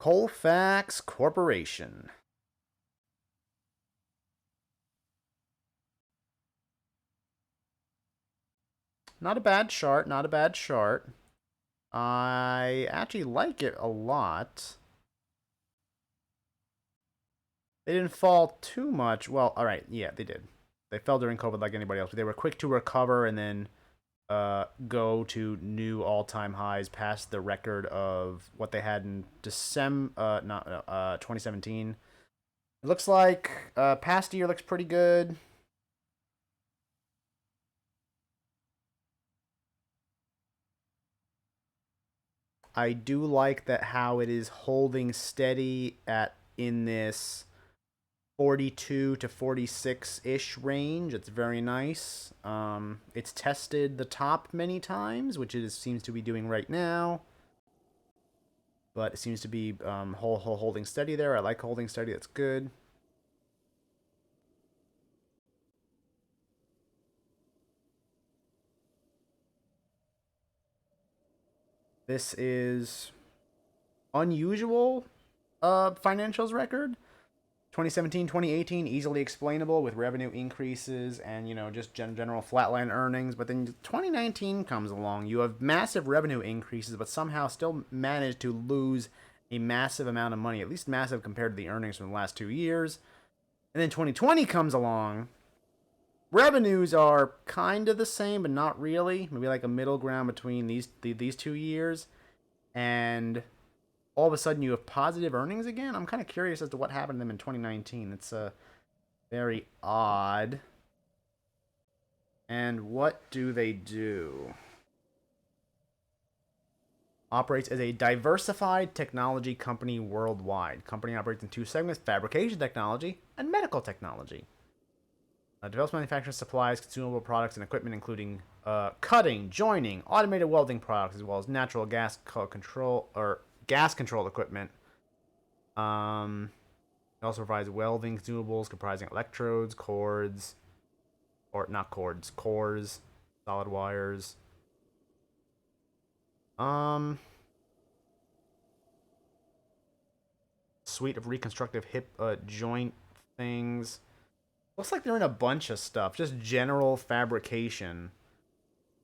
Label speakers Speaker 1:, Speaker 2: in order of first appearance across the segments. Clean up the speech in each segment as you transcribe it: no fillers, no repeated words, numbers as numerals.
Speaker 1: Colfax Corporation. Not a bad chart, not a bad chart. I actually like it a lot. They didn't fall too much. Well, all right, yeah, they did. They fell during COVID like anybody else, but they were quick to recover and then go to new all-time highs past the record of what they had in December, 2017. It looks like past year looks pretty good. I do like that how it is holding steady at in this 42 to 46-ish range. It's very nice. It's tested the top many times, which it seems to be doing right now. But it seems to be holding steady there. I like holding steady. That's good. This is unusual financials record. 2017, 2018, easily explainable with revenue increases and, just general flatline earnings. But then 2019 comes along. You have massive revenue increases, but somehow still manage to lose a massive amount of money, at least massive compared to the earnings from the last 2 years. And then 2020 comes along. Revenues are kind of the same, but not really. Maybe like a middle ground between these 2 years. And all of a sudden you have positive earnings again. I'm kind of curious as to what happened to them in 2019. It's very odd. And what do they do? Operates as a diversified technology company worldwide. Company operates in 2 segments: fabrication technology and medical technology. Develops, manufactures, supplies consumable products and equipment, including cutting, joining, automated welding products, as well as natural gas control or gas control equipment. It also provides welding consumables comprising electrodes, cores, solid wires. Suite of reconstructive hip joint things. Looks like they're in a bunch of stuff, just general fabrication,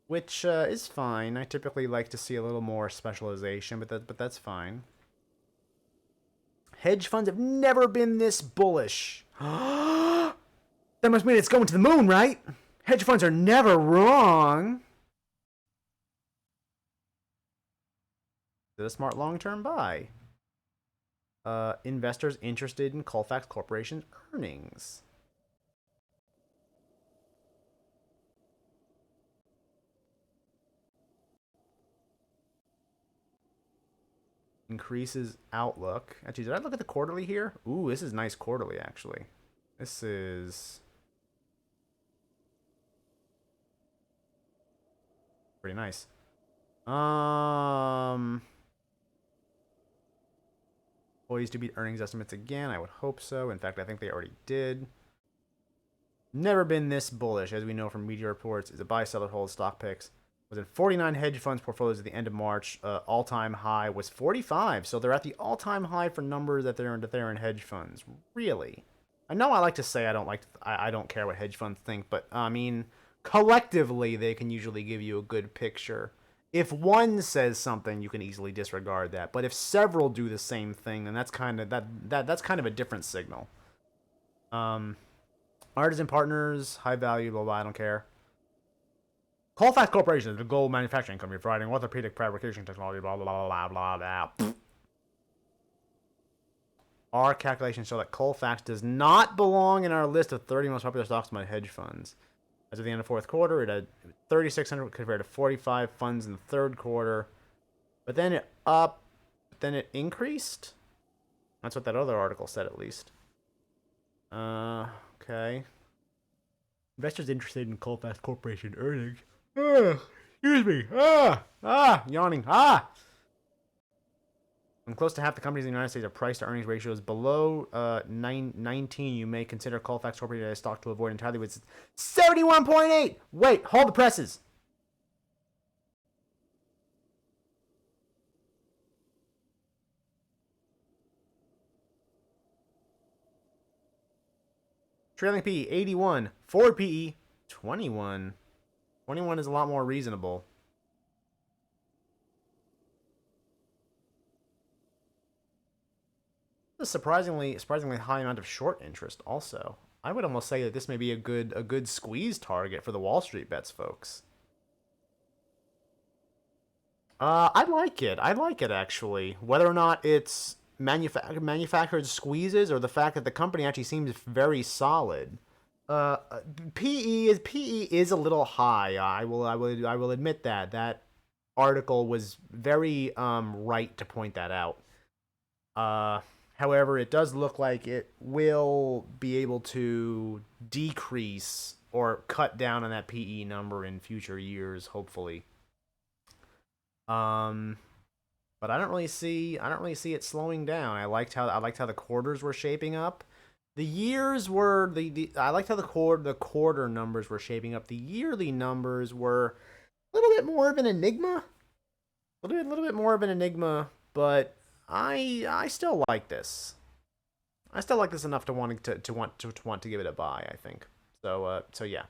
Speaker 1: which is fine. I typically like to see a little more specialization, but that's fine. Hedge funds have never been this bullish. That must mean it's going to the moon, right? Hedge funds are never wrong. Is it a smart long-term buy? Investors interested in Colfax Corporation's earnings. Increases outlook. Actually, did I look at the quarterly here? Ooh, this is nice quarterly, actually. This is pretty nice. Poised to beat earnings estimates again. I would hope so. In fact, I think they already did. Never been this bullish, as we know from media reports. Is a buy, seller, hold, stock picks. Was in 49 hedge funds portfolios at the end of March. All-time high was 45. So they're at the all-time high for numbers that they're in hedge funds. Really? I know I like to say I don't care what hedge funds think, but I mean, collectively they can usually give you a good picture. If one says something, you can easily disregard that. But if several do the same thing, then that's kind of that's kind of a different signal. Artisan partners, high value, blah blah. I don't care. Colfax Corporation is a global manufacturing company providing orthopedic fabrication technology, blah, blah, blah, blah, blah, blah. Our calculations show that Colfax does not belong in our list of 30 most popular stocks by hedge funds. As of the end of fourth quarter, it had 3,600 compared to 45 funds in the third quarter. But then it increased? That's what that other article said, at least. Okay. Investors interested in Colfax Corporation earnings. Excuse me. Yawning. When close to half the companies in the United States have price to earnings ratios below 19, you may consider Colfax Corporation as a stock to avoid entirely with 71.8. Wait, hold the presses. Trailing PE 81. Forward PE 21. 21 is a lot more reasonable. A surprisingly high amount of short interest also. I would almost say that this may be a good squeeze target for the Wall Street bets folks. I like it. I like it actually. Whether or not it's manufactured squeezes or the fact that the company actually seems very solid. Uh, PE is a little high. I will admit that article was very right to point that out. Uh, However, it does look like it will be able to decrease or cut down on that PE number in future years, hopefully. Um, but I don't really see it slowing down. I liked how the quarters were shaping up. The years were the I liked how the quarter numbers were shaping up. The yearly numbers were a little bit more of an enigma. A little bit more of an enigma, but I still like this. I still like this enough to want to give it a buy, I think. So yeah.